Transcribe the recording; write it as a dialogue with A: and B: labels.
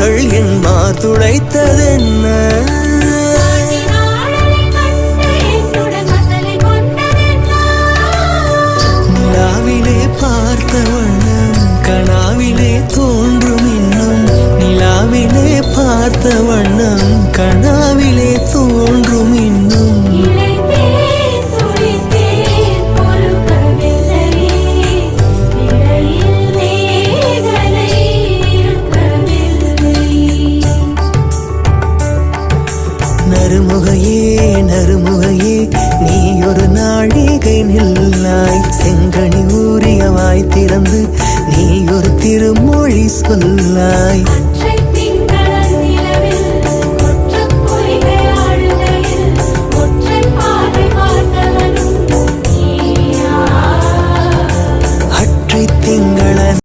A: கண்கள் என் மார்துளைத்ததென்ன நிலாவிலே பார்த்த வண்ணம் கனாவிலே தோன்றும் இன்னும் நிலாவிலே பார்த்த வண்ணம் கனாவிலே தோன்றும் இன்னும் நறுமுகையே நறுமுகையே நீ ஒரு நாழிகை நில்லாய் செங்கனி ஊறிய வாய் திறந்து நீ ஒரு திருமொழி சொல்லாய்